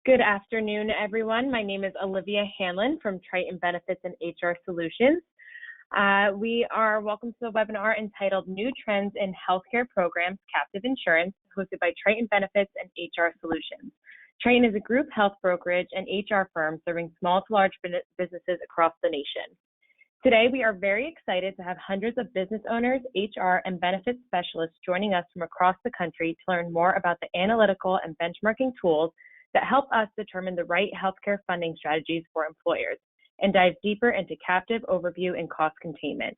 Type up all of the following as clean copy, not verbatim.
Good afternoon, everyone. My name is Olivia Hanlon from Triton Benefits and HR Solutions. Welcome to the webinar entitled New Trends in Healthcare Programs, Captive Insurance, hosted by Triton Benefits and HR Solutions. Triton is a group health brokerage and HR firm serving small to large businesses across the nation. Today, we are very excited to have hundreds of business owners, HR, and benefits specialists joining us from across the country to learn more about the analytical and benchmarking tools that help us determine the right healthcare funding strategies for employers and dive deeper into captive overview and cost containment.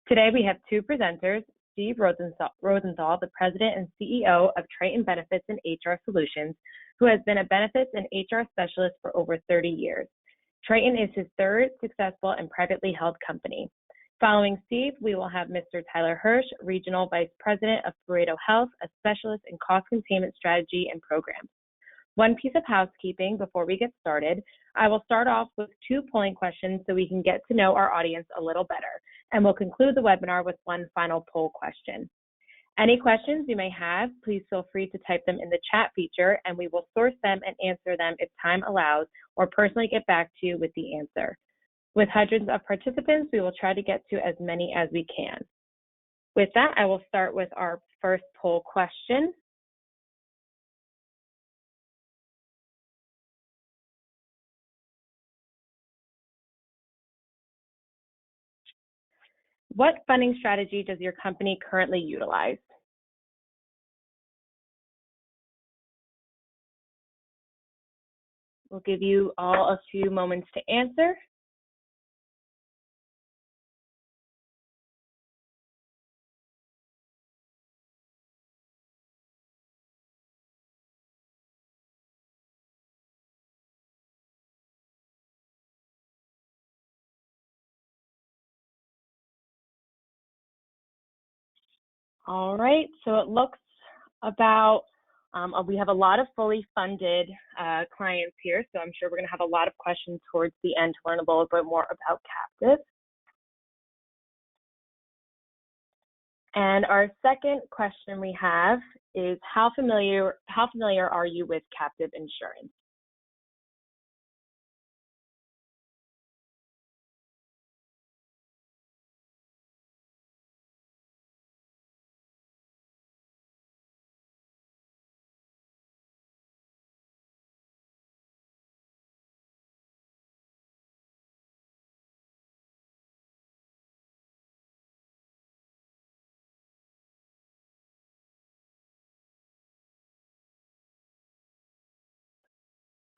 Today, we have two presenters, Steve Rosenthal, the President and CEO of Triton Benefits and HR Solutions, who has been a benefits and HR specialist for over 30 years. Triton is his third successful and privately held company. Following Steve, we will have Mr. Tyler Hirsch, Regional Vice President of Pareto Health, a specialist in cost containment strategy and programs. One piece of housekeeping before we get started. I will start off with 2 polling questions so we can get to know our audience a little better, and we'll conclude the webinar with one final poll question. Any questions you may have, please feel free to type them in the chat feature, and we will source them and answer them if time allows, or personally get back to you with the answer. With hundreds of participants, we will try to get to as many as we can. With that, I will start with our first poll question. What funding strategy does your company currently utilize? We'll give you all a few moments to answer. All right, so it looks about, we have a lot of fully funded clients here, so I'm sure we're gonna have a lot of questions towards the end to learn a little bit more about captive. And our second question we have is, how familiar are you with captive insurance?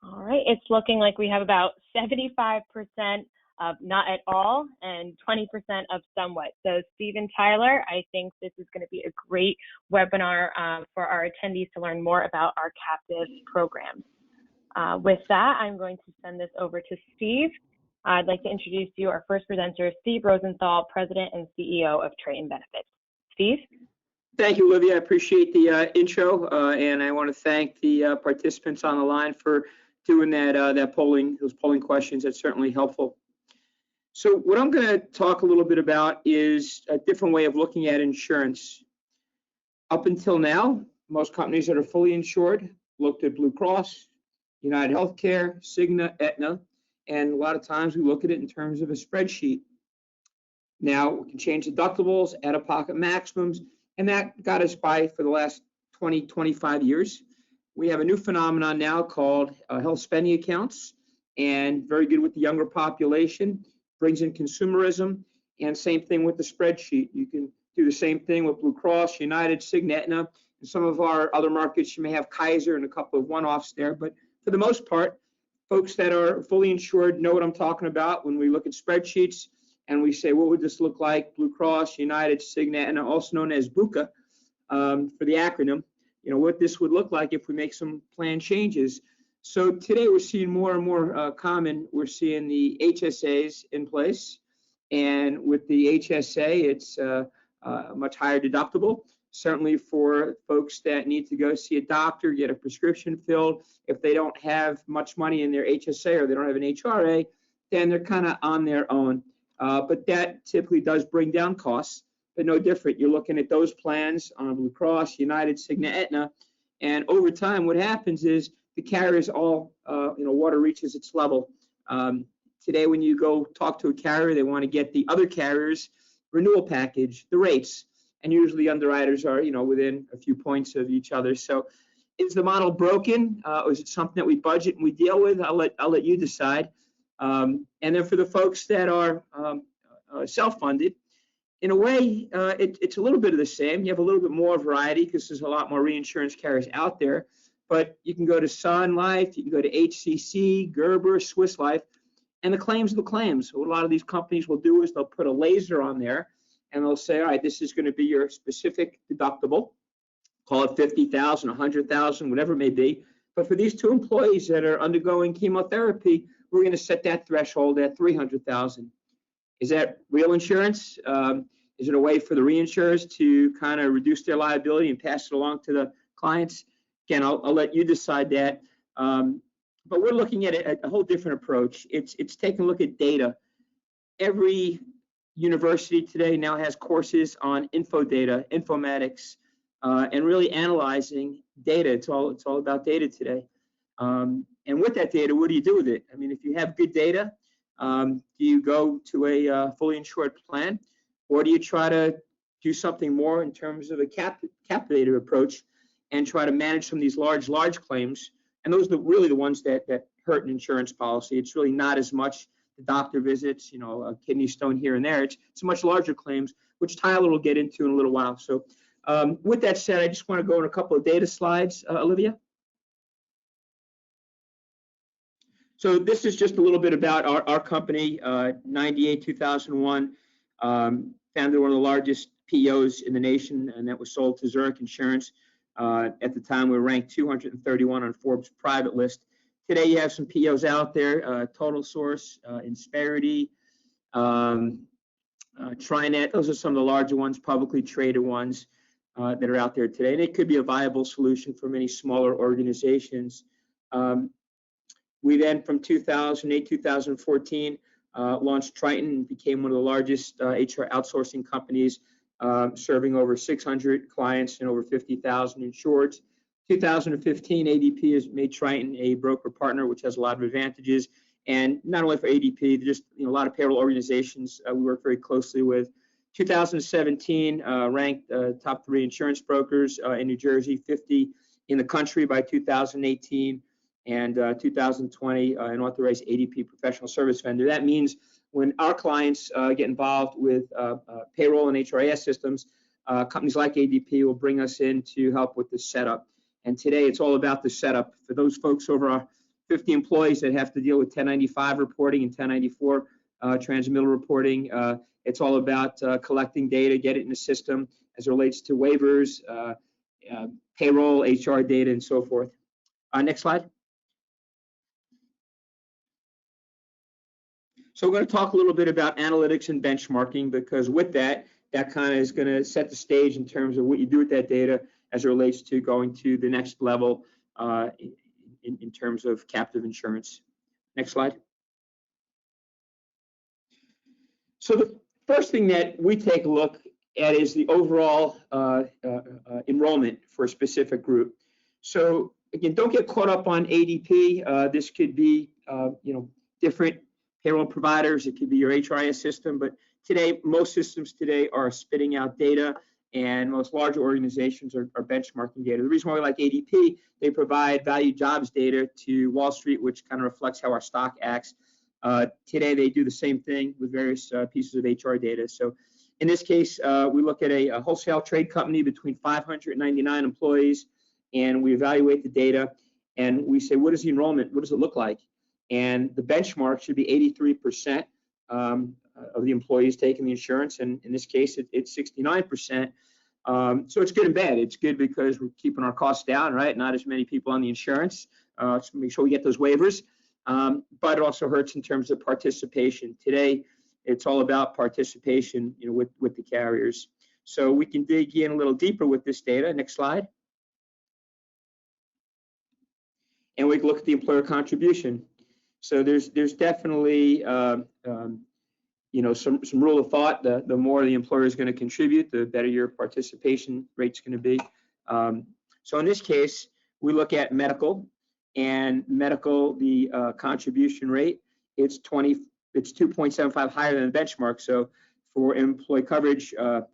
All right, it's looking like we have about 75% of not at all and 20% of somewhat. So Steve and Tyler, I think this is going to be a great webinar for our attendees to learn more about our captive programs. With that, I'm going to send this over to Steve. I'd like to introduce you our first presenter, Steve Rosenthal, President and CEO of Triton Benefits. Steve? Thank you, Olivia. I appreciate the intro, and I want to thank the participants on the line for doing those polling questions. That's certainly helpful. So what I'm going to talk a little bit about is a different way of looking at insurance. Up until now, most companies that are fully insured looked at Blue Cross, United Healthcare, Cigna, Aetna, and a lot of times we look at it in terms of a spreadsheet. Now we can change deductibles, out-of-pocket maximums, and that got us by for the last 20, 25 years. We have a new phenomenon now called health spending accounts, and very good with the younger population, brings in consumerism, and same thing with the spreadsheet. You can do the same thing with Blue Cross, United, Cigna, Aetna. In some of our other markets, you may have Kaiser and a couple of one-offs there, but for the most part, folks that are fully insured know what I'm talking about when we look at spreadsheets and we say, what would this look like? Blue Cross, United, Cigna, and also known as BUCA for the acronym. You know, what this would look like if we make some plan changes. So today we're seeing more and more common, we're seeing the HSAs in place. And with the HSA, it's a much higher deductible. Certainly for folks that need to go see a doctor, get a prescription filled, if they don't have much money in their HSA or they don't have an HRA, then they're kind of on their own. But that typically does bring down costs, but no different. You're looking at those plans on Blue Cross, United, Cigna, Aetna, and over time what happens is the carriers all, water reaches its level. Today, when you go talk to a carrier, they want to get the other carrier's renewal package, the rates, and usually underwriters are, within a few points of each other. So, is the model broken, or is it something that we budget and we deal with? I'll let you decide. And then for the folks that are self-funded, in a way, it's a little bit of the same. You have a little bit more variety because there's a lot more reinsurance carriers out there. But you can go to Sun Life, you can go to HCC, Gerber, Swiss Life, and the claims are the claims. What a lot of these companies will do is they'll put a laser on there, and they'll say, all right, this is going to be your specific deductible. Call it 50,000, 100,000, whatever it may be. But for these two employees that are undergoing chemotherapy, we're going to set that threshold at 300,000. Is that real insurance? Is it a way for the reinsurers to kind of reduce their liability and pass it along to the clients? Again, I'll let you decide that. But we're looking at a whole different approach. It's taking a look at data. Every university today now has courses on info data, informatics, and really analyzing data. It's all about data today. And with that data, what do you do with it? I mean, if you have good data, do you go to a fully insured plan, or do you try to do something more in terms of a capitated approach and try to manage some of these large claims? And those are really the ones that hurt an insurance policy. It's really not as much the doctor visits, a kidney stone here and there. It's much larger claims, which Tyler will get into in a little while. So with that said, I just want to go in a couple of data slides, Olivia. So this is just a little bit about our company, 98, 2001, founded one of the largest PEOs in the nation, and that was sold to Zurich Insurance. At the time, we were ranked 231 on Forbes' private list. Today, you have some PEOs out there, Total Source, Insperity, Trinet. Those are some of the larger ones, publicly traded ones that are out there today. And it could be a viable solution for many smaller organizations. We then, from 2008, 2014, launched Triton and became one of the largest HR outsourcing companies, serving over 600 clients and over 50,000 insureds. 2015, ADP has made Triton a broker partner, which has a lot of advantages. And not only for ADP, just a lot of payroll organizations we work very closely with. 2017, ranked top 3 insurance brokers in New Jersey, 50 in the country by 2018. And 2020, an authorized ADP professional service vendor. That means when our clients get involved with payroll and HRIS systems, companies like ADP will bring us in to help with the setup. And today it's all about the setup. For those folks over our 50 employees that have to deal with 1095 reporting and 1094 transmittal reporting, it's all about collecting data, get it in the system as it relates to waivers, payroll, HR data, and so forth. Next slide. So we're going to talk a little bit about analytics and benchmarking, because with that kind of is going to set the stage in terms of what you do with that data as it relates to going to the next level in terms of captive insurance. Next slide. So the first thing that we take a look at is the overall enrollment for a specific group. So again, don't get caught up on ADP. This could be different payroll providers. It could be your HRIS system, but today, most systems today are spitting out data, and most larger organizations are benchmarking data. The reason why we like ADP, they provide value jobs data to Wall Street, which kind of reflects how our stock acts. Today, they do the same thing with various pieces of HR data. So in this case, we look at a wholesale trade company between 599 employees, and we evaluate the data, and we say, what is the enrollment? What does it look like? And the benchmark should be 83% of the employees taking the insurance, and in this case, it's 69%. So it's good and bad. It's good because we're keeping our costs down, right? Not as many people on the insurance, so make sure we get those waivers. But it also hurts in terms of participation. Today, it's all about participation, with the carriers. So we can dig in a little deeper with this data. Next slide. And we can look at the employer contribution. So there's definitely some rule of thought. The more the employer is going to contribute, the better your participation rate's going to be. So in this case, we look at medical, and medical, the contribution rate, it's 2.75 higher than the benchmark. So for employee coverage, the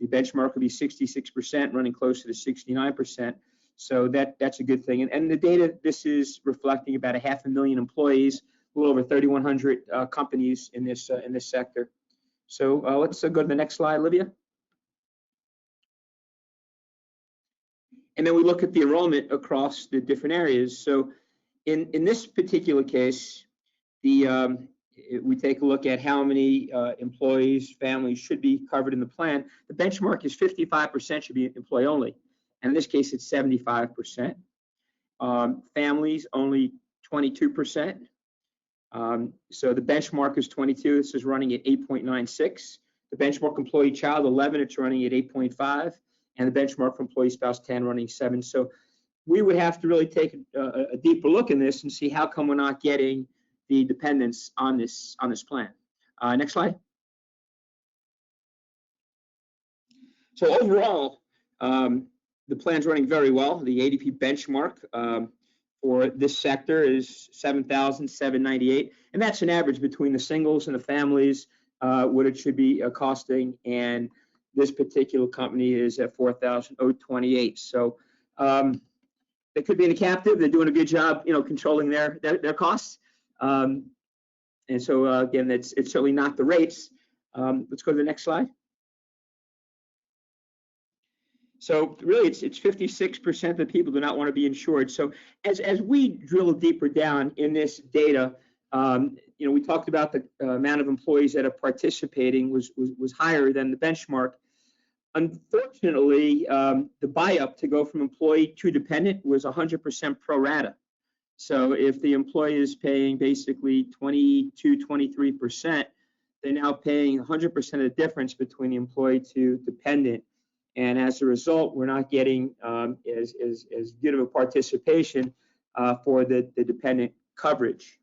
benchmark would be 66%, running closer to 69%. So that's a good thing. And the data, this is reflecting about 500,000 employees, a little over 3,100 companies in this sector. So let's go to the next slide, Olivia. And then we look at the enrollment across the different areas. So in this particular case, we take a look at how many employees, families should be covered in the plan. The benchmark is 55% should be employee only. And in this case, it's 75%. Families, only 22%. So the benchmark is 22. This is running at 8.96. The benchmark employee child 11, it's running at 8.5. And the benchmark for employee spouse 10, running 7. So we would have to really take a deeper look in this and see how come we're not getting the dependents on this plan. Next slide. So overall, the plan's running very well. The ADP benchmark for this sector is 7,798, and that's an average between the singles and the families, what it should be costing. And this particular company is at 4,028. So they could be in a captive. They're doing a good job, controlling their costs. And so again, it's certainly not the rates. Let's go to the next slide. So really, it's 56% of the people do not want to be insured. So as we drill deeper down in this data, we talked about the amount of employees that are participating was higher than the benchmark. Unfortunately, the buy-up to go from employee to dependent was 100% pro rata. So if the employee is paying basically 22, 23%, they're now paying 100% of the difference between the employee to dependent. And as a result, we're not getting as good of a participation for the dependent coverage.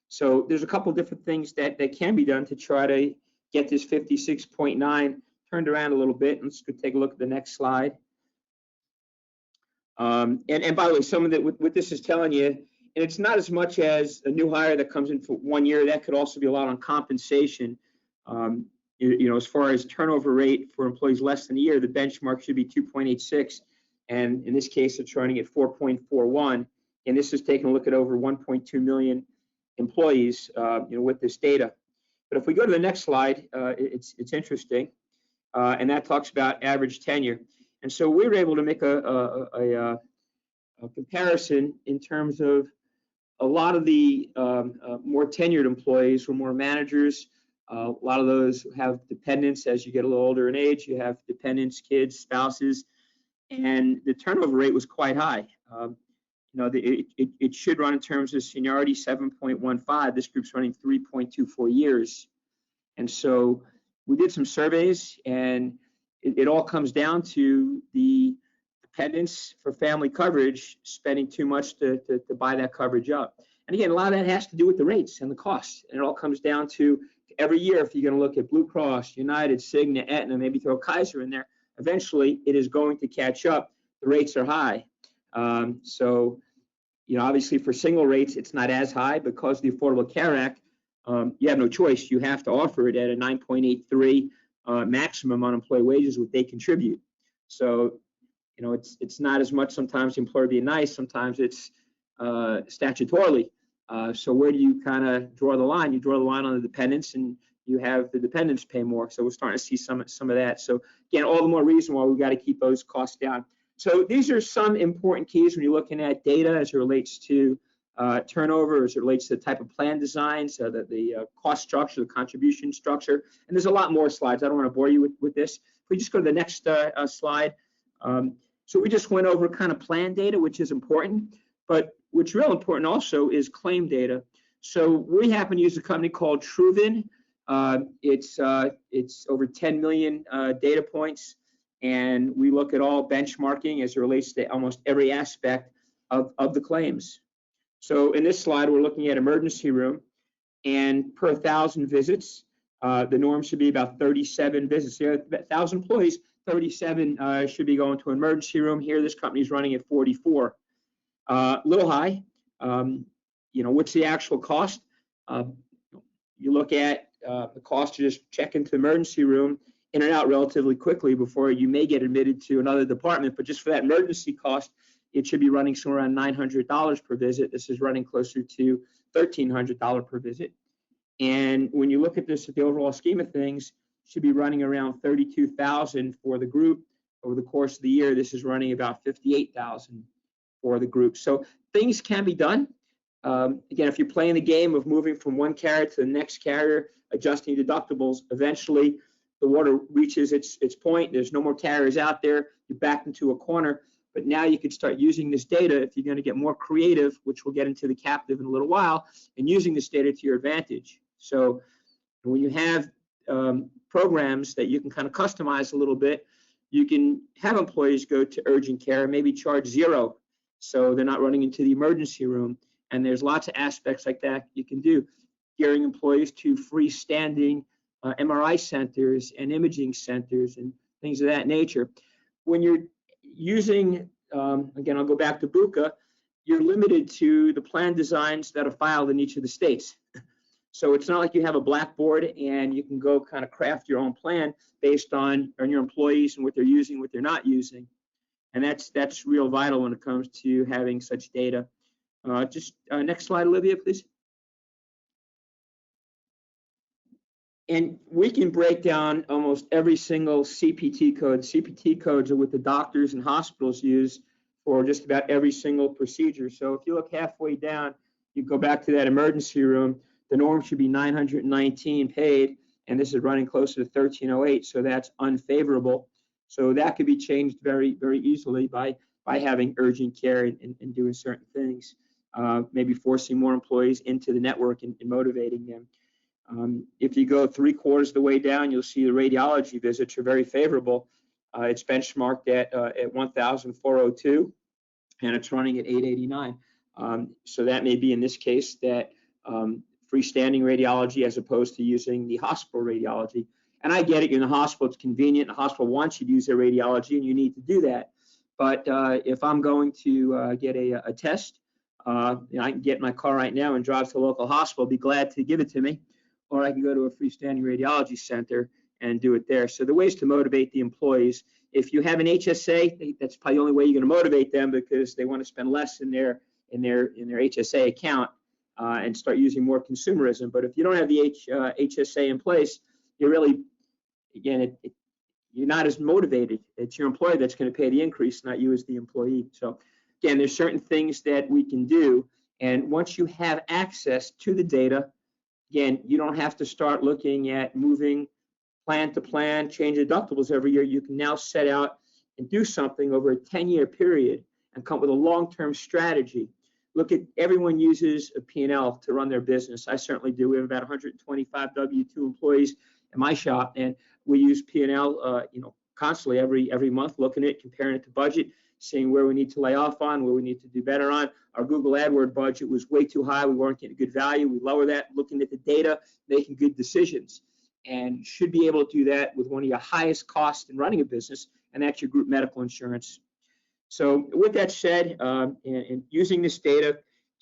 So there's a couple different things that can be done to try to get this 56.9 turned around a little bit. Let's go take a look at the next slide. And by the way, some of what this is telling you, and it's not as much as a new hire that comes in for 1 year. That could also be a lot on compensation. As far as turnover rate for employees less than a year, the benchmark should be 2.86, and in this case, it's running at 4.41. And this is taking a look at over 1.2 million employees, with this data. But if we go to the next slide, it's interesting, and that talks about average tenure. And so we were able to make a comparison in terms of a lot of the more tenured employees were more managers. A lot of those have dependents. As you get a little older in age, you have dependents, kids, spouses, and the turnover rate was quite high. It should run in terms of seniority 7.15. This group's running 3.24 years. And so we did some surveys, and it all comes down to the dependents for family coverage spending too much to buy that coverage up. And again, a lot of that has to do with the rates and the costs. And it all comes down to every year, if you're going to look at Blue Cross, United, Cigna, Aetna, maybe throw Kaiser in there, eventually it is going to catch up. The rates are high. Obviously for single rates, it's not as high because of the Affordable Care Act. You have no choice. You have to offer it at a 9.83 maximum on employee wages, what they contribute. So, it's not as much sometimes the employer being nice. Sometimes it's statutorily. So where do you kind of draw the line? You draw the line on the dependents, and you have the dependents pay more. So we're starting to see some of that. So again, all the more reason why we've got to keep those costs down. So these are some important keys when you're looking at data as it relates to turnover, as it relates to the type of plan designs, the cost structure, the contribution structure. And there's a lot more slides. I don't want to bore you with this. If we just go to the next slide. So we just went over kind of plan data, which is important. But what's real important also is claim data. So we happen to use a company called Truvin. It's over 10 million data points, and we look at all benchmarking as it relates to almost every aspect of the claims. So in this slide, we're looking at emergency room, and per 1,000 visits, the norm should be about 37 visits. So 1,000 employees, 37 should be going to an emergency room. Here, this company is running at 44. A little high. What's the actual cost? You look at the cost to just check into the emergency room, in and out relatively quickly before you may get admitted to another department. But just for that emergency cost, it should be running somewhere around $900 per visit. This is running closer to $1,300 per visit. And when you look at this, at the overall scheme of things, should be running around $32,000 for the group. Over the course of the year, this is running about $58,000 for the group. So things can be done. Again, if you're playing the game of moving from one carrier to the next carrier, adjusting deductibles, eventually the water reaches its point. There's no more carriers out there. You're backed into a corner. But now you could start using this data if you're going to get more creative, which we'll get into the captive in a little while, and using this data to your advantage. So when you have programs that you can kind of customize a little bit, you can have employees go to urgent care, maybe charge $0, so they're not running into the emergency room. And there's lots of aspects like that you can do. Gearing employees to freestanding MRI centers and imaging centers and things of that nature. When you're using, again, I'll go back to BUCA, you're limited to the plan designs that are filed in each of the states. So it's not like you have a blackboard and you can go kind of craft your own plan based on your employees and what they're using, what they're not using. And that's real vital when it comes to having such data. Next slide, Olivia, please. And we can break down almost every single CPT code. CPT codes are what the doctors and hospitals use for just about every single procedure. So if you look halfway down, you go back to that emergency room, the norm should be 919 paid, and this is running closer to 1308, so that's unfavorable. So that could be changed very, very easily by having urgent care and doing certain things, maybe forcing more employees into the network and motivating them. If you go 3/4 of the way down, you'll see the radiology visits are very favorable. It's benchmarked at 1,402, and it's running at 889. So that may be in this case that freestanding radiology as opposed to using the hospital radiology. And I get it, in the hospital it's convenient, the hospital wants you to use their radiology and you need to do that. But if I'm going to get a test, I can get in my car right now and drive to the local hospital, be glad to give it to me, or I can go to a freestanding radiology center and do it there. So the ways to motivate the employees, if you have an HSA, that's probably the only way you're going to motivate them, because they want to spend less in their HSA account and start using more consumerism. But if you don't have the HSA in place, you're really, again, you're not as motivated. It's your employer that's going to pay the increase, not you as the employee. So again, there's certain things that we can do. And once you have access to the data, again, you don't have to start looking at moving plan to plan, change deductibles every year. You can now set out and do something over a 10-year period and come up with a long-term strategy. Look at, everyone uses a P&L to run their business. I certainly do. We have about 125 W-2 employees in my shop, and we use P&L, constantly every month, looking at it, comparing it to budget, seeing where we need to lay off on, where we need to do better on. Our Google AdWords budget was way too high. We weren't getting good value. We lower that, looking at the data, making good decisions, and should be able to do that with one of your highest costs in running a business, and that's your group medical insurance. So with that said, and using this data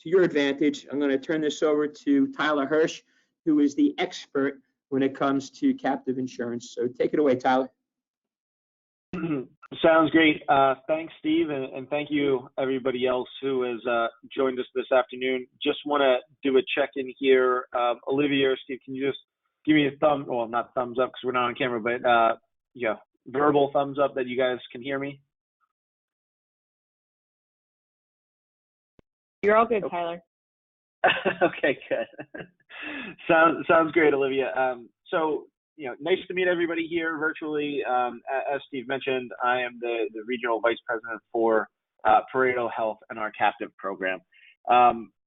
to your advantage, I'm going to turn this over to Tyler Hirsch, who is the expert when it comes to captive insurance. So take it away, Tyler. Sounds great. Thanks, Steve, and thank you everybody else who has joined us this afternoon. Just want to do a check-in here. Olivia or Steve, can you just give me a not thumbs up because we're not on camera, but verbal thumbs up that you guys can hear me? You're all good, Tyler. Okay, good. Sounds great, Olivia. So, nice to meet everybody here virtually. As Steve mentioned, I am the Regional Vice President for Pareto Health and our captive program.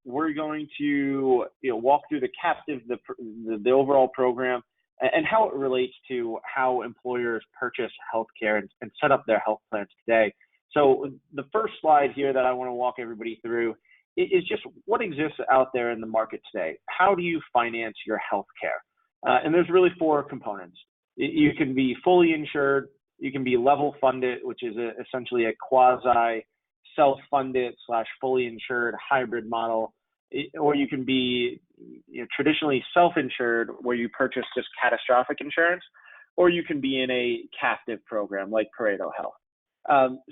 We're going to walk through the captive, the overall program, and how it relates to how employers purchase healthcare and set up their health plans today. So the first slide here that I want to walk everybody through is just what exists out there in the market today. How do you finance your healthcare? And there's really four components. You can be fully insured, you can be level funded, which is essentially a quasi self-funded / fully insured hybrid model, or you can be traditionally self-insured where you purchase just catastrophic insurance, or you can be in a captive program like Pareto Health.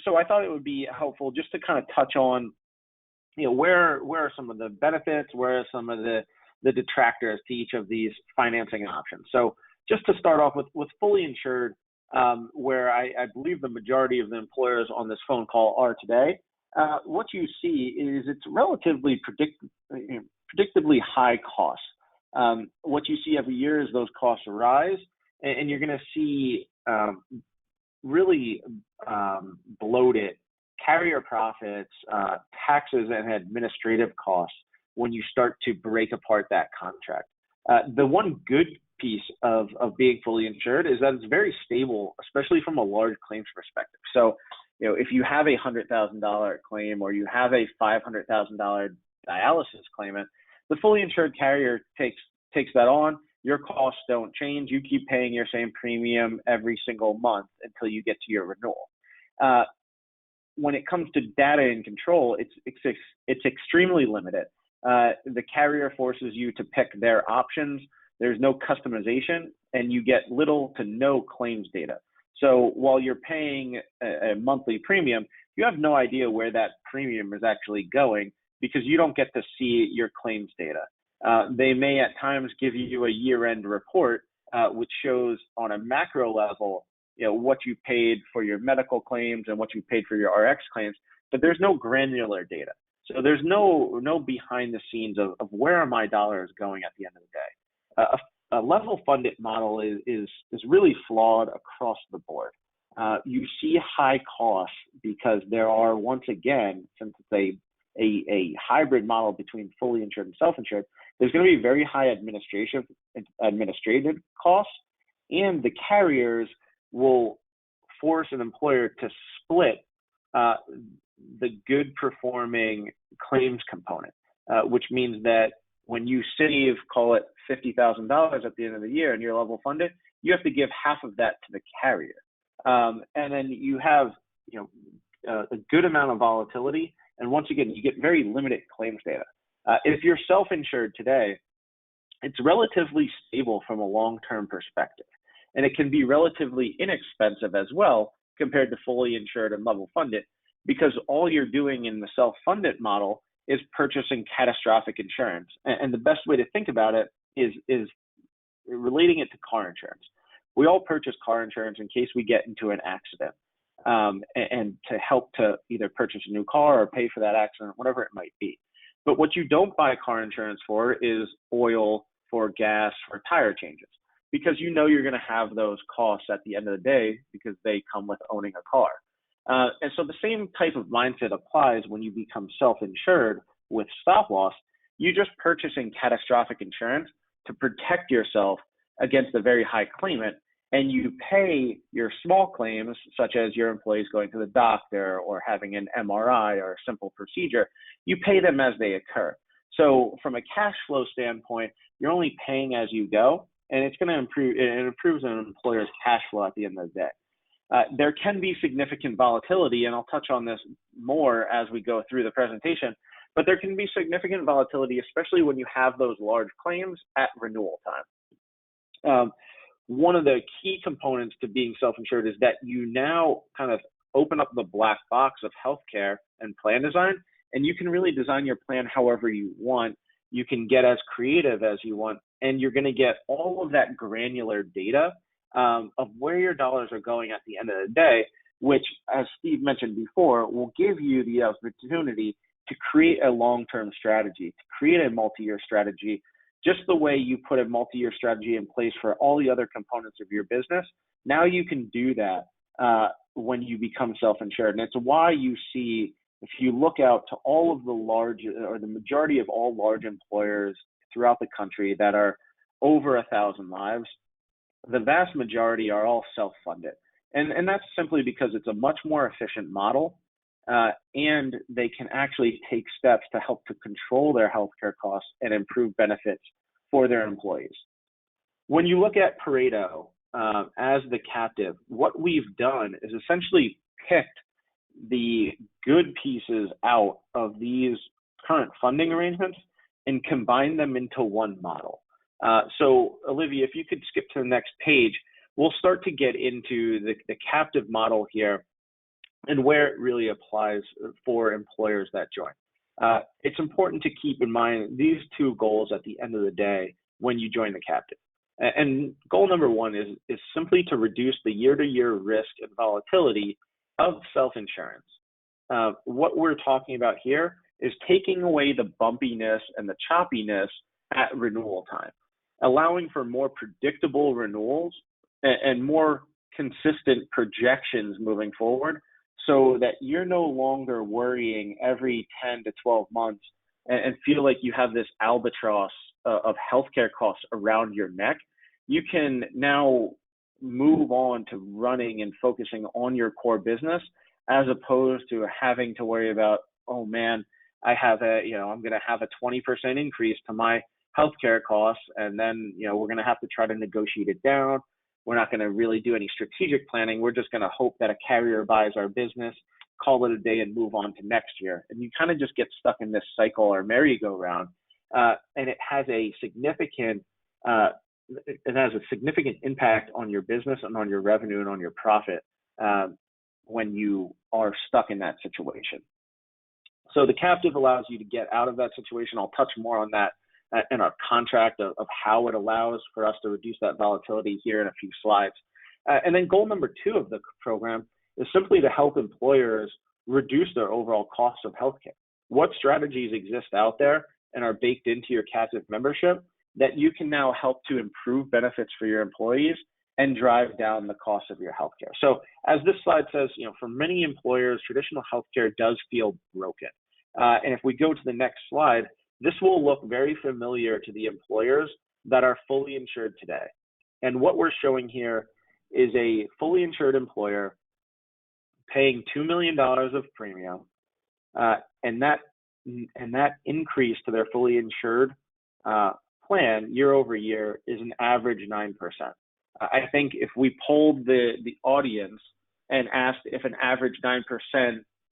So I thought it would be helpful just to kind of touch on, where are some of the benefits, where are some of the detractors to each of these financing options. So just to start off with fully insured, where I believe the majority of the employers on this phone call are today, what you see is it's relatively predictably high costs. What you see every year is those costs rise, and you're going to see really bloated carrier profits, taxes, and administrative costs when you start to break apart that contract. The one good piece of being fully insured is that it's very stable, especially from a large claims perspective. So, if you have a $100,000 claim or you have a $500,000 dialysis claimant, the fully insured carrier takes that on. Your costs don't change. You keep paying your same premium every single month until you get to your renewal. When it comes to data and control, it's extremely limited. The carrier forces you to pick their options. There's no customization, and you get little to no claims data. So while you're paying a monthly premium, you have no idea where that premium is actually going because you don't get to see your claims data. They may at times give you a year-end report, which shows on a macro level, what you paid for your medical claims and what you paid for your RX claims, but there's no granular data. So there's no behind the scenes of where are my dollars going at the end of the day. A level funded model is really flawed across the board. You see high costs because there are, once again, since it's a hybrid model between fully insured and self-insured, there's going to be very high administrative costs, and the carriers will force an employer to split the good performing claims component, which means that when you save, call it $50,000 at the end of the year and you're level funded, you have to give half of that to the carrier. And then you have a good amount of volatility. And once again, you get very limited claims data. If you're self-insured today, it's relatively stable from a long-term perspective. And it can be relatively inexpensive as well compared to fully insured and level funded, because all you're doing in the self-funded model is purchasing catastrophic insurance. And the best way to think about it is relating it to car insurance. We all purchase car insurance in case we get into an accident, and to help to either purchase a new car or pay for that accident, whatever it might be. But what you don't buy car insurance for is oil, for gas, for tire changes, because you're going to have those costs at the end of the day because they come with owning a car. And so the same type of mindset applies when you become self-insured with stop loss. You're just purchasing catastrophic insurance to protect yourself against a very high claimant, and you pay your small claims, such as your employees going to the doctor or having an MRI or a simple procedure. You pay them as they occur. So from a cash flow standpoint, you're only paying as you go, and it's going to improve. It improves an employer's cash flow at the end of the day. There can be significant volatility, and I'll touch on this more as we go through the presentation, but there can be significant volatility, especially when you have those large claims at renewal time. One of the key components to being self-insured is that you now kind of open up the black box of healthcare and plan design, and you can really design your plan however you want. You can get as creative as you want, and you're going to get all of that granular data of where your dollars are going at the end of the day, which, as Steve mentioned before, will give you the opportunity to create a long-term strategy, to create a multi-year strategy, just the way you put a multi-year strategy in place for all the other components of your business. Now you can do that when you become self-insured. And it's why you see, if you look out to all of the large, or the majority of all large employers throughout the country that are over 1,000 lives, the vast majority are all self-funded. And that's simply because it's a much more efficient model, and they can actually take steps to help to control their healthcare costs and improve benefits for their employees. When you look at Pareto as the captive, what we've done is essentially picked the good pieces out of these current funding arrangements and combine them into one model. So Olivia, if you could skip to the next page, we'll start to get into the captive model here and where it really applies for employers that join. It's important to keep in mind these two goals at the end of the day when you join the captive. And goal number one is simply to reduce the year-to-year risk and volatility of self-insurance. What we're talking about here is taking away the bumpiness and the choppiness at renewal time, allowing for more predictable renewals and more consistent projections moving forward, so that you're no longer worrying every 10 to 12 months and feel like you have this albatross of healthcare costs around your neck. You can now move on to running and focusing on your core business, as opposed to having to worry about, oh man, I'm going to have a 20% increase to my healthcare costs, and then, we're going to have to try to negotiate it down. We're not going to really do any strategic planning. We're just going to hope that a carrier buys our business, call it a day, and move on to next year. And you kind of just get stuck in this cycle or merry-go-round. And it has a significant impact on your business and on your revenue and on your profit when you are stuck in that situation. So the captive allows you to get out of that situation. I'll touch more on that in our contract of how it allows for us to reduce that volatility here in a few slides. And then goal number two of the program is simply to help employers reduce their overall costs of healthcare. What strategies exist out there and are baked into your captive membership that you can now help to improve benefits for your employees and drive down the cost of your healthcare? So as this slide says, for many employers, traditional healthcare does feel broken. And if we go to the next slide, this will look very familiar to the employers that are fully insured today. And what we're showing here is a fully insured employer paying $2 million of premium, and that increase to their fully insured plan year over year is an average 9%. I think if we polled the audience and asked if an average 9%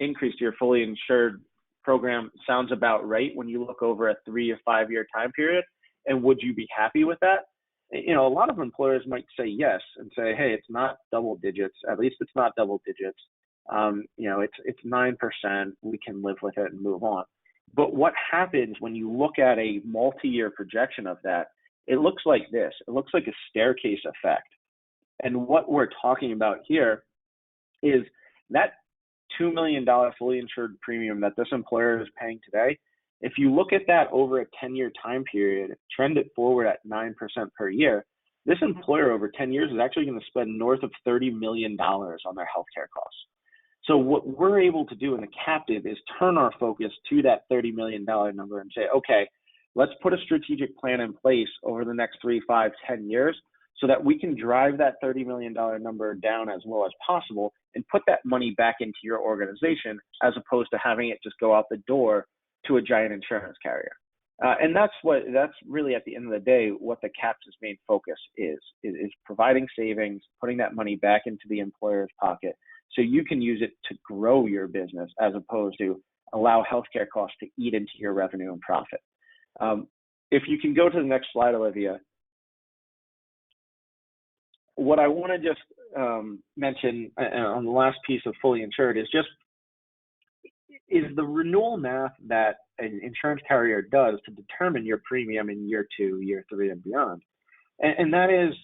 increase to your fully insured program sounds about right when you look over a 3 to 5 year time period, and would you be happy with that? A lot of employers might say yes and say, hey, it's not double digits. At least it's not double digits. It's 9%. We can live with it and move on. But what happens when you look at a multi-year projection of that? It looks like this. It looks like a staircase effect. And what we're talking about here is that $2 million fully insured premium that this employer is paying today. If you look at that over a 10-year time period, trend it forward at 9% per year, this employer over 10 years is actually going to spend north of $30 million on their healthcare costs. So what we're able to do in the captive is turn our focus to that $30 million number and say, okay, let's put a strategic plan in place over the next 3, 5, 10 years so that we can drive that $30 million number down as low as possible and put that money back into your organization, as opposed to having it just go out the door to a giant insurance carrier. And that's really at the end of the day what the captive's main focus is providing savings, putting that money back into the employer's pocket so you can use it to grow your business, as opposed to allow healthcare costs to eat into your revenue and profit. If you can go to the next slide, Olivia. What I want to just mention on the last piece of fully insured is the renewal math that an insurance carrier does to determine your premium in year 2, year 3, and beyond. And that is,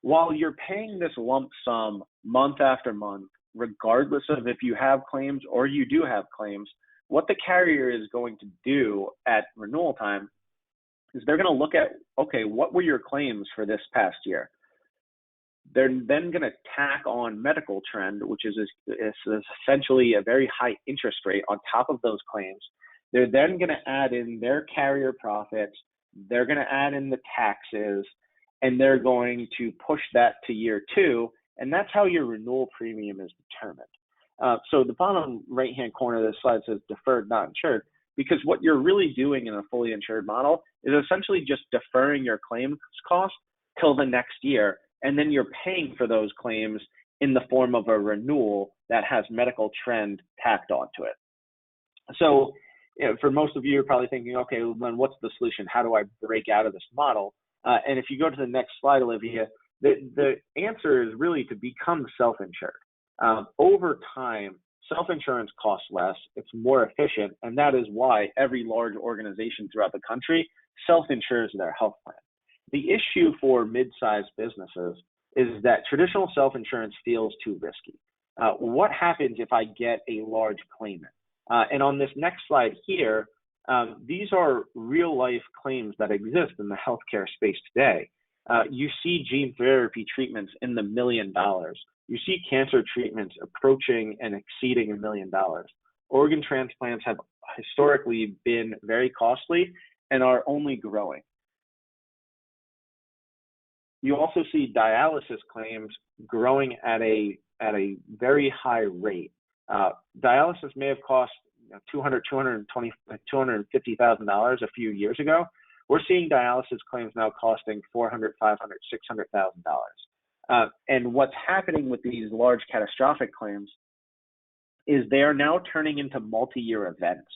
while you're paying this lump sum month after month, regardless of if you have claims or you do have claims, what the carrier is going to do at renewal time is they're going to look at, okay, what were your claims for this past year? They're then going to tack on medical trend, which is essentially a very high interest rate on top of those claims. They're then going to add in their carrier profits. They're going to add in the taxes, and they're going to push that to year 2. And that's how your renewal premium is determined. So the bottom right-hand corner of this slide says deferred, not insured, because what you're really doing in a fully insured model is essentially just deferring your claims cost till the next year. And then you're paying for those claims in the form of a renewal that has medical trend tacked onto it. So for most of you, you're probably thinking, okay, well, then what's the solution? How do I break out of this model? And if you go to the next slide, Olivia, the answer is really to become self-insured. Over time, self-insurance costs less, it's more efficient, and that is why every large organization throughout the country self-insures their health plan. The issue for mid-sized businesses is that traditional self-insurance feels too risky. What happens if I get a large claimant? And on this next slide here, these are real-life claims that exist in the healthcare space today. You see gene therapy treatments in the $1 million. You see cancer treatments approaching and exceeding $1 million. Organ transplants have historically been very costly and are only growing. You also see dialysis claims growing at a very high rate. Dialysis may have cost $250,000 a few years ago. We're seeing dialysis claims now costing $400,000, $500,000, $600,000. And what's happening with these large catastrophic claims is they are now turning into multi-year events,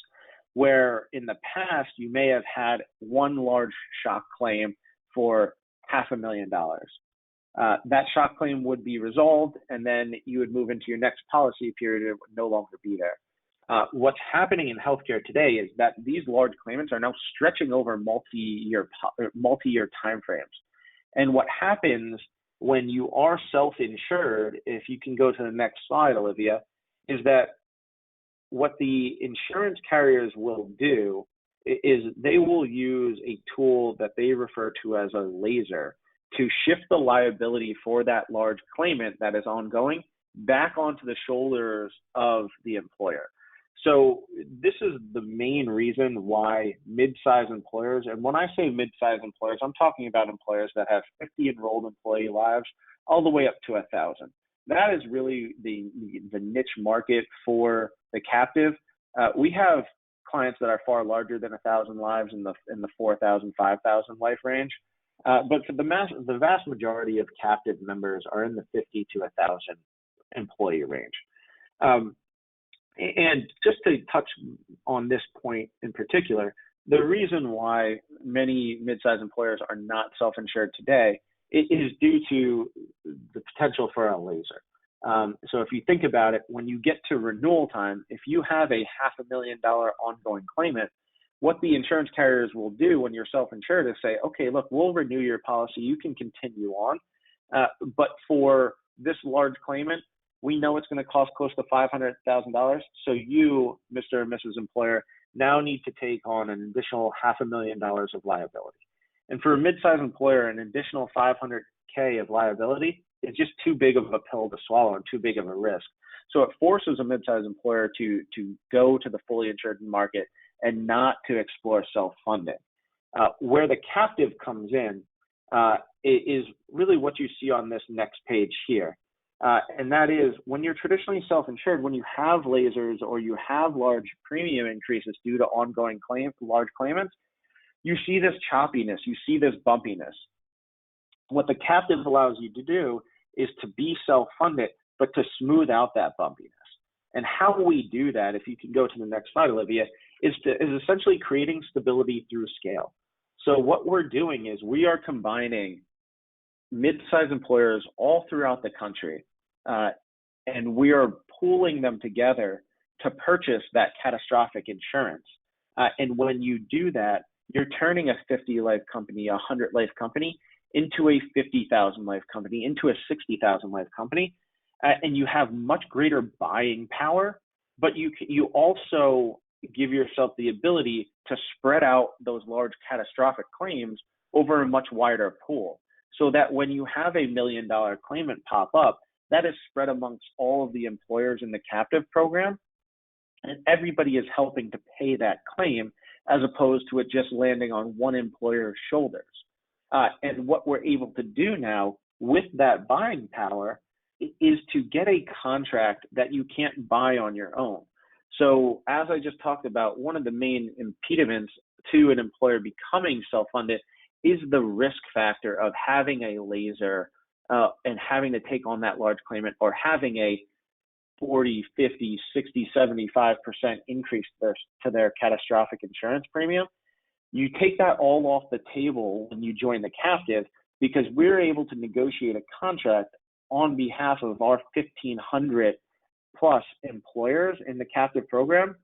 where in the past you may have had one large shock claim for $500,000. That shock claim would be resolved, and then you would move into your next policy period. It would no longer be there. What's happening in healthcare today is that these large claimants are now stretching over multi-year timeframes. And what happens when you are self-insured, if you can go to the next slide, Olivia, is that what the insurance carriers will do is they will use a tool that they refer to as a laser to shift the liability for that large claimant that is ongoing back onto the shoulders of the employer. So this is the main reason why mid-sized employers, and when I say mid-sized employers, I'm talking about employers that have 50 enrolled employee lives all the way up to 1,000. That is really the niche market for the captive. We have clients that are far larger than 1,000 lives in the 4,000, 5,000 life range. But for the vast majority of captive members are in the 50 to 1,000 employee range. And just to touch on this point in particular, the reason why many mid-sized employers are not self-insured today is due to the potential for a laser. So if you think about it, when you get to renewal time, if you have a $500,000 ongoing claimant, what the insurance carriers will do when you're self-insured is say, okay, look, we'll renew your policy. You can continue on. But for this large claimant, we know it's going to cost close to $500,000. So you, Mr. and Mrs. Employer, now need to take on an additional $500,000 of liability. And for a mid-sized employer, an additional $500K of liability is just too big of a pill to swallow and too big of a risk. So it forces a mid-sized employer to go to the fully insured market and not to explore self-funding. Where the captive comes in is really what you see on this next page here. And that is when you're traditionally self-insured, when you have lasers or you have large premium increases due to ongoing large claimants, you see this choppiness, you see this bumpiness. What the captive allows you to do is to be self-funded, but to smooth out that bumpiness. And how we do that, if you can go to the next slide, Olivia, is essentially creating stability through scale. So what we're doing is we are combining mid-sized employers all throughout the country, and we are pooling them together to purchase that catastrophic insurance. And when you do that, you're turning a 50-life company, a 100-life company, into a 50,000 life company, into a 60,000 life company, and you have much greater buying power, but you also give yourself the ability to spread out those large catastrophic claims over a much wider pool, so that when you have $1 million claimant pop up, that is spread amongst all of the employers in the captive program, and everybody is helping to pay that claim as opposed to it just landing on one employer's shoulders. And what we're able to do now with that buying power is to get a contract that you can't buy on your own. So as I just talked about, one of the main impediments to an employer becoming self-funded is the risk factor of having a laser and having to take on that large claimant, or having a 40, 50, 60, 75% increase to their catastrophic insurance premium, you take that all off the table when you join the captive, because we're able to negotiate a contract on behalf of our 1,500 plus employers in the captive program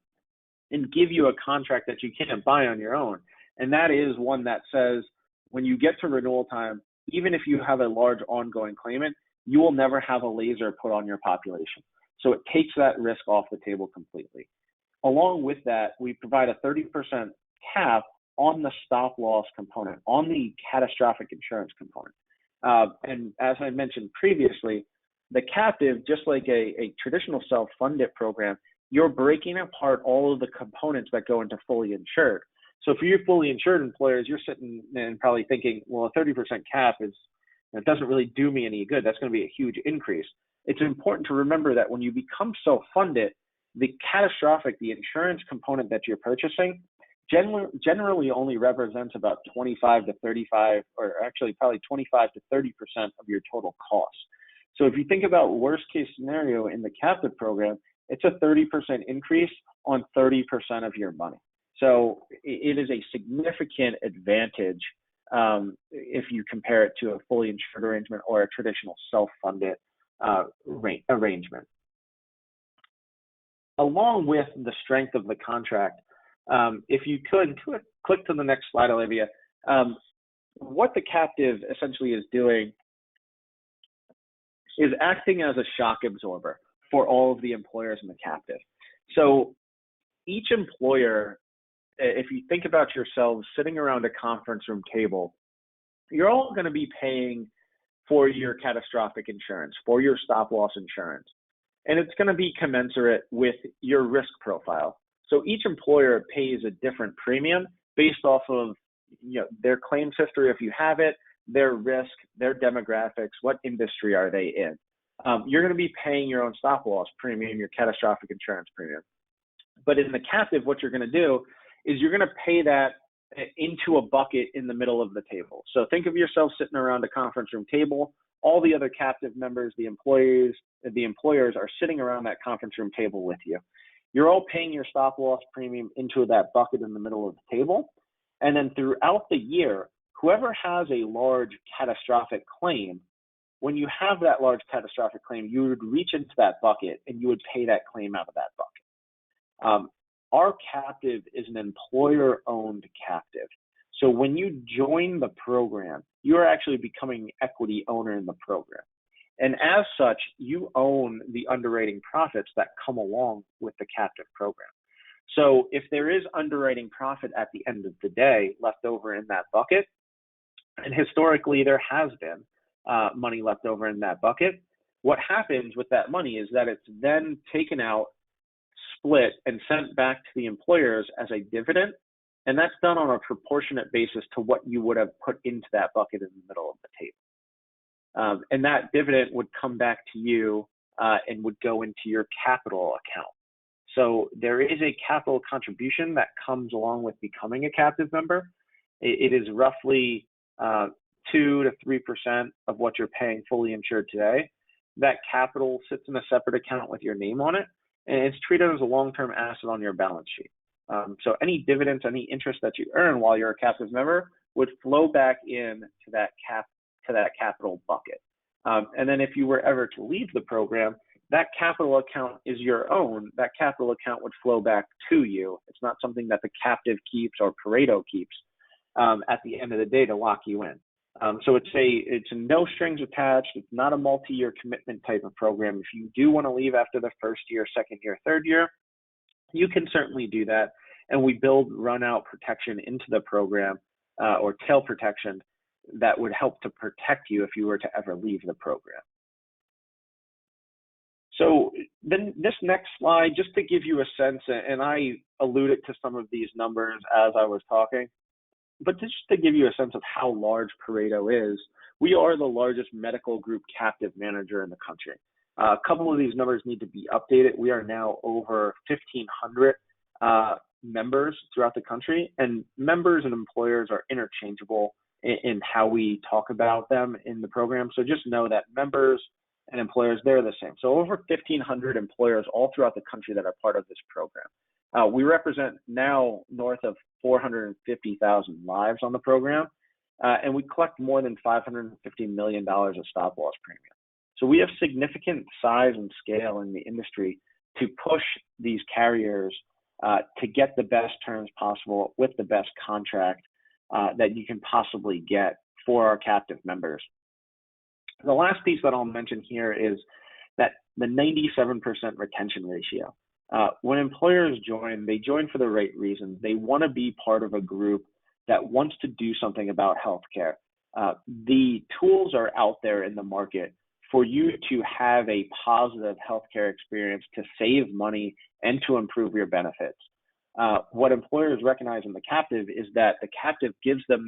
and give you a contract that you can't buy on your own. And that is one that says, when you get to renewal time, even if you have a large ongoing claimant, you will never have a laser put on your population. So it takes that risk off the table completely. Along with that, we provide a 30% cap on the stop loss component, on the catastrophic insurance component. And as I mentioned previously, the captive, just like a traditional self-funded program, you're breaking apart all of the components that go into fully insured. So for your fully insured employers, you're sitting and probably thinking, well, a 30% cap it doesn't really do me any good. That's going to be a huge increase. It's important to remember that when you become self-funded, the catastrophic, the insurance component that you're purchasing, generally only represents about 25 to 35, or actually probably 25 to 30% of your total cost. So if you think about worst case scenario in the captive program, it's a 30% increase on 30% of your money. So it is a significant advantage if you compare it to a fully insured arrangement or a traditional self-funded arrangement. Along with the strength of the contract, if you could click to the next slide, Olivia, what the captive essentially is doing is acting as a shock absorber for all of the employers in the captive. So each employer, if you think about yourselves sitting around a conference room table, you're all going to be paying for your catastrophic insurance, for your stop loss insurance. And it's going to be commensurate with your risk profile. So each employer pays a different premium based off of their claims history, if you have it, their risk, their demographics, what industry are they in. You're going to be paying your own stop loss premium, your catastrophic insurance premium. But in the captive, what you're going to do is you're going to pay that into a bucket in the middle of the table. So think of yourself sitting around a conference room table. All the other captive members, the employers are sitting around that conference room table with you. You're all paying your stop loss premium into that bucket in the middle of the table. And then throughout the year, whoever has a large catastrophic claim, when you have that large catastrophic claim, you would reach into that bucket and you would pay that claim out of that bucket. Our captive is an employer-owned captive. So when you join the program, you're actually becoming an equity owner in the program. And as such, you own the underwriting profits that come along with the captive program. So if there is underwriting profit at the end of the day left over in that bucket, and historically there has been money left over in that bucket, what happens with that money is that it's then taken out, split, and sent back to the employers as a dividend. And that's done on a proportionate basis to what you would have put into that bucket in the middle of the table. And that dividend would come back to you and would go into your capital account. So there is a capital contribution that comes along with becoming a captive member. It is roughly 2 to 3% of what you're paying fully insured today. That capital sits in a separate account with your name on it, and it's treated as a long-term asset on your balance sheet. So any dividends, any interest that you earn while you're a captive member would flow back in to that capital bucket. And then if you were ever to leave the program, that capital account is your own. That capital account would flow back to you. It's not something that the captive keeps or Pareto keeps at the end of the day to lock you in. So it's a no strings attached. It's not a multi-year commitment type of program. If you do want to leave after the first year, second year, third year, you can certainly do that. And we build run-out protection into the program or tail protection that would help to protect you if you were to ever leave the program. So then this next slide, just to give you a sense, and I alluded to some of these numbers as I was talking, but just to give you a sense of how large Pareto is, we are the largest medical group captive manager in the country. A couple of these numbers need to be updated. We are now over 1,500 members throughout the country, and members and employers are interchangeable. in how we talk about them in the program. So just know that members and employers, they're the same. So over 1,500 employers all throughout the country that are part of this program. We represent now north of 450,000 lives on the program, and we collect more than $550 million of stop loss premium. So we have significant size and scale in the industry to push these carriers to get the best terms possible with the best contract that you can possibly get for our captive members. The last piece that I'll mention here is that the 97% retention ratio. When employers join, they join for the right reasons. They want to be part of a group that wants to do something about healthcare. The tools are out there in the market for you to have a positive healthcare experience, to save money, and to improve your benefits. What employers recognize in the captive is that the captive gives them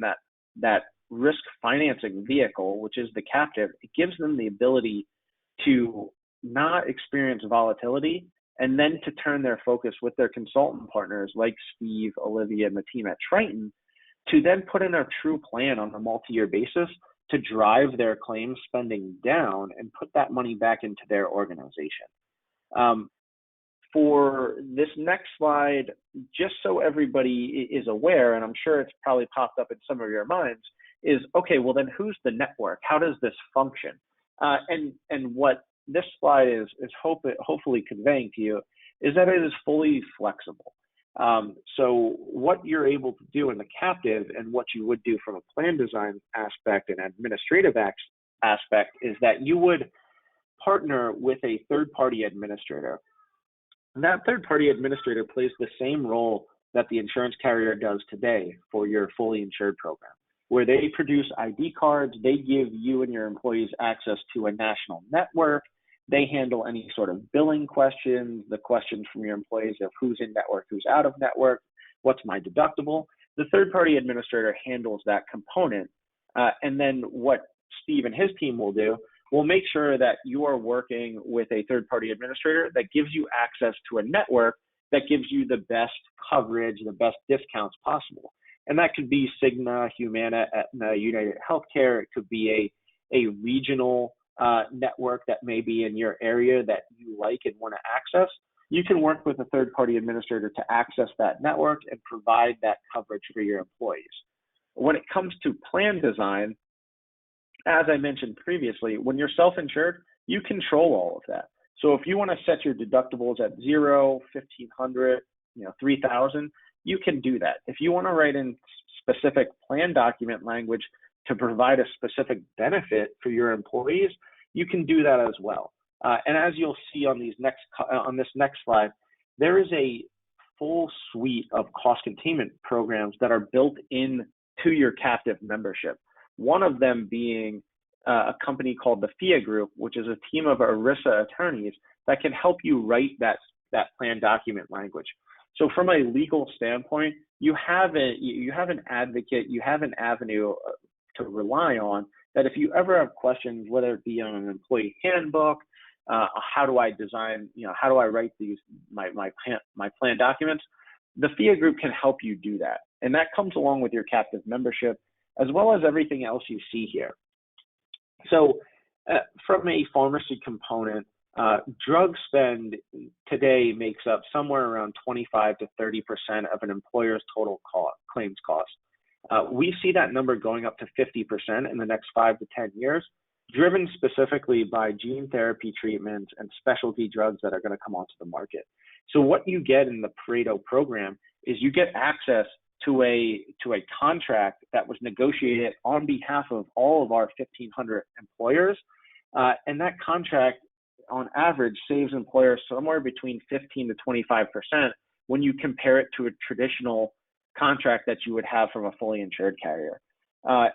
that risk financing vehicle, which is the captive. It gives them the ability to not experience volatility, and then to turn their focus with their consultant partners like Steve, Olivia, and the team at Triton, to then put in a true plan on a multi-year basis to drive their claims spending down and put that money back into their organization. For this next slide, just so everybody is aware, and I'm sure it's probably popped up in some of your minds, is, okay, well then who's the network? How does this function? And what this slide is hopefully conveying to you is that it is fully flexible. So what you're able to do in the captive and what you would do from a plan design aspect and administrative aspect is that you would partner with a third-party administrator. And that third-party administrator plays the same role that the insurance carrier does today for your fully insured program, where they produce ID cards, they give you and your employees access to a national network, they handle any sort of billing questions, the questions from your employees of who's in network, who's out of network, what's my deductible. The third-party administrator handles that component. And then what Steve and his team will do, will make sure that you are working with a third-party administrator that gives you access to a network that gives you the best coverage, the best discounts possible. And that could be Cigna, Humana, Aetna, United Healthcare. It could be a regional network that may be in your area that you like and want to access. You can work with a third-party administrator to access that network and provide that coverage for your employees. When it comes to plan design, as I mentioned previously, when you're self-insured, you control all of that. So if you want to set your deductibles at 0, 1,500, 3,000, you can do that. If you want to write in specific plan document language to provide a specific benefit for your employees, you can do that as well. And as you'll see on this next slide, there is a full suite of cost containment programs that are built in to your captive membership. One of them being a company called the FIA Group, which is a team of ERISA attorneys that can help you write that plan document language. So from a legal standpoint, you have an advocate, you have an avenue to rely on that if you ever have questions, whether it be on an employee handbook, how do I design, how do I write my plan documents, the FIA Group can help you do that. And that comes along with your captive membership, as well as everything else you see here. So from a pharmacy component, drug spend today makes up somewhere around 25 to 30% of an employer's total claims cost. We see that number going up to 50% in the next 5 to 10 years, driven specifically by gene therapy treatments and specialty drugs that are going to come onto the market. So what you get in the Pareto program is you get access to a contract that was negotiated on behalf of all of our 1,500 employers, and that contract on average saves employers somewhere between 15 to 25% when you compare it to a traditional contract that you would have from a fully insured carrier.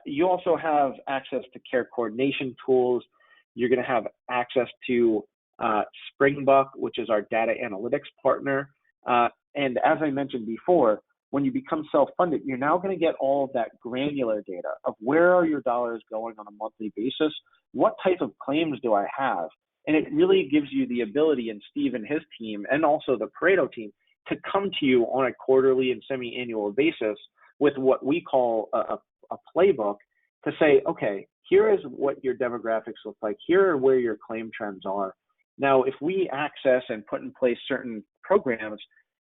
You also have access to care coordination tools. You're going to have access to Springbuck, which is our data analytics partner. And as I mentioned before, when you become self-funded, you're now going to get all of that granular data of where are your dollars going on a monthly basis? What type of claims do I have? And it really gives you the ability, and Steve and his team, and also the Pareto team, to come to you on a quarterly and semi-annual basis with what we call a playbook to say, okay, here is what your demographics look like. Here are where your claim trends are. Now, if we access and put in place certain programs,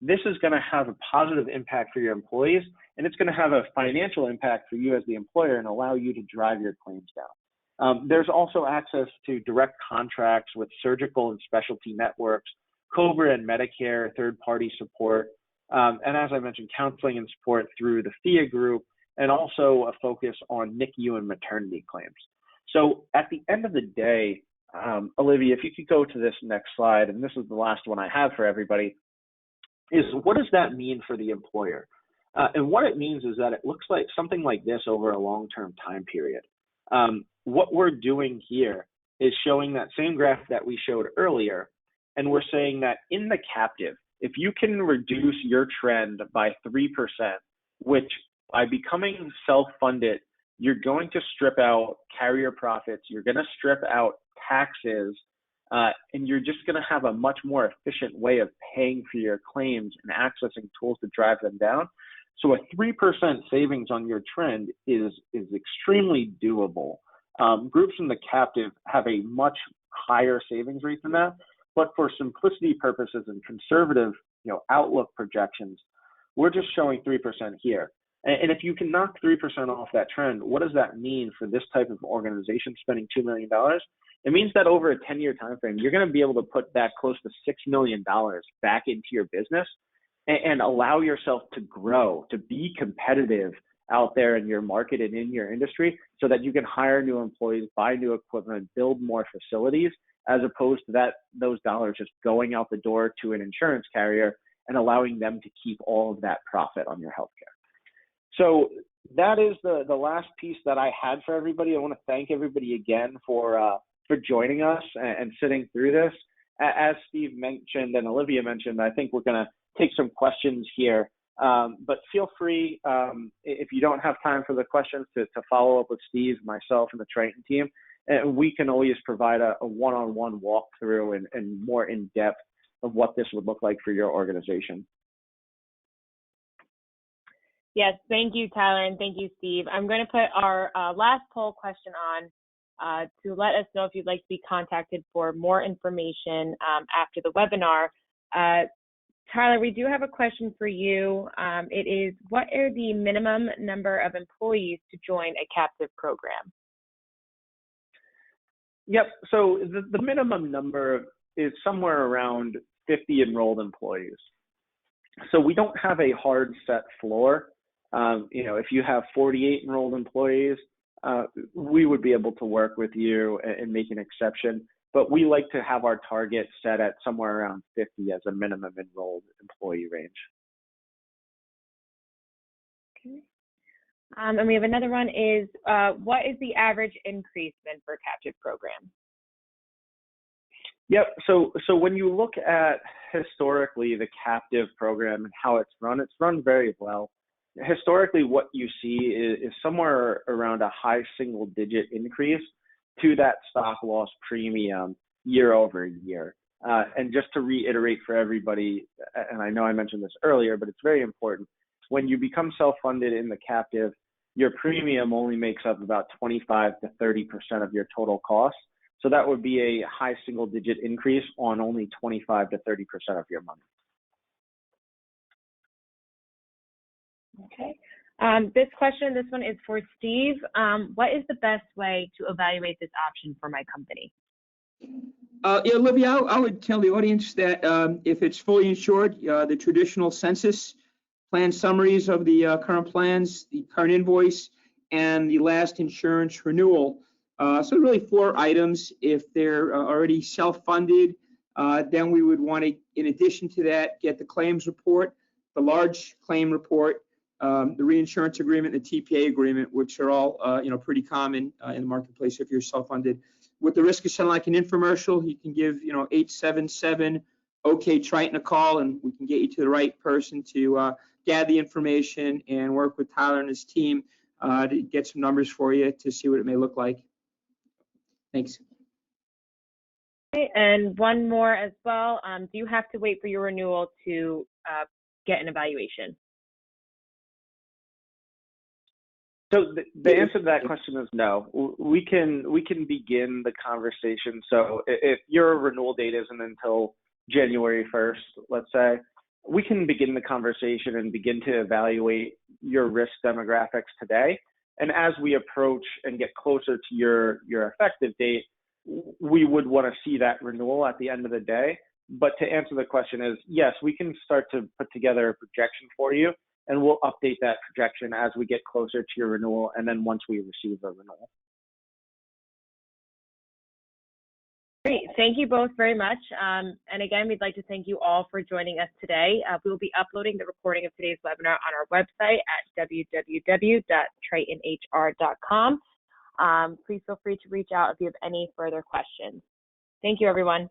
this is going to have a positive impact for your employees, and it's going to have a financial impact for you as the employer and allow you to drive your claims down. There's also access to direct contracts with surgical and specialty networks, COBRA and Medicare, third-party support, and as I mentioned, counseling and support through the FIA group, and also a focus on NICU and maternity claims. So at the end of the day, Olivia, if you could go to this next slide, and this is the last one I have for everybody, is what does that mean for the employer? And what it means is that it looks like something like this over a long-term time period. What we're doing here is showing that same graph that we showed earlier, and we're saying that in the captive, if you can reduce your trend by 3%, which by becoming self-funded, you're going to strip out carrier profits, you're going to strip out taxes, and you're just going to have a much more efficient way of paying for your claims and accessing tools to drive them down. So a 3% savings on your trend is extremely doable. Groups in the captive have a much higher savings rate than that, but for simplicity purposes and conservative, outlook projections, we're just showing 3% here. And if you can knock 3% off that trend, what does that mean for this type of organization spending $2 million? It means that over a 10-year time frame, you're going to be able to put that close to $6 million back into your business and allow yourself to grow, to be competitive out there in your market and in your industry, so that you can hire new employees, buy new equipment, build more facilities, as opposed to those dollars just going out the door to an insurance carrier and allowing them to keep all of that profit on your healthcare. So that is the last piece that I had for everybody. I want to thank everybody again for joining us and sitting through this. As Steve mentioned and Olivia mentioned, I think we're going to take some questions here. But feel free, if you don't have time for the questions, to follow up with Steve, myself, and the Triton team. And we can always provide a one-on-one walkthrough and more in-depth of what this would look like for your organization. Yes, thank you, Tyler, and thank you, Steve. I'm going to put our last poll question on to let us know if you'd like to be contacted for more information after the webinar. Tyler, we do have a question for you. It is, what are the minimum number of employees to join a captive program? Yep, so the minimum number is somewhere around 50 enrolled employees. So we don't have a hard set floor. If you have 48 enrolled employees, we would be able to work with you and make an exception. But we like to have our target set at somewhere around 50 as a minimum enrolled employee range. Okay. And we have another one is, what is the average increase then for a captive program? Yep, so when you look at historically the captive program and how it's run very well. Historically, what you see is somewhere around a high single-digit increase to that stop loss premium year over year. And just to reiterate for everybody, and I know I mentioned this earlier, but it's very important, when you become self-funded in the captive, your premium only makes up about 25 to 30% of your total costs. So that would be a high single-digit increase on only 25 to 30% of your money. Okay. This one is for Steve. What is the best way to evaluate this option for my company? Olivia, I would tell the audience that if it's fully insured, the traditional census plan summaries of the current plans, the current invoice, and the last insurance renewal. So really 4 items. If they're already self-funded, then we would want to, in addition to that, get the claims report, the large claim report, the reinsurance agreement, the TPA agreement, which are all pretty common in the marketplace if you're self-funded. With the risk of sounding like an infomercial, you can give 877 OK Triton a call, and we can get you to the right person to gather the information and work with Tyler and his team to get some numbers for you to see what it may look like. Thanks. Okay, and one more as well. Do you have to wait for your renewal to get an evaluation? So the answer to that question is no. We can begin the conversation. So if your renewal date isn't until January 1st, let's say, we can begin the conversation and begin to evaluate your risk demographics today. And as we approach and get closer to your effective date, we would want to see that renewal at the end of the day. But to answer the question is, yes, we can start to put together a projection for you, and we'll update that projection as we get closer to your renewal and then once we receive the renewal. Great. Thank you both very much. And again, we'd like to thank you all for joining us today. We will be uploading the recording of today's webinar on our website at www.tritonhr.com. Please feel free to reach out if you have any further questions. Thank you, everyone.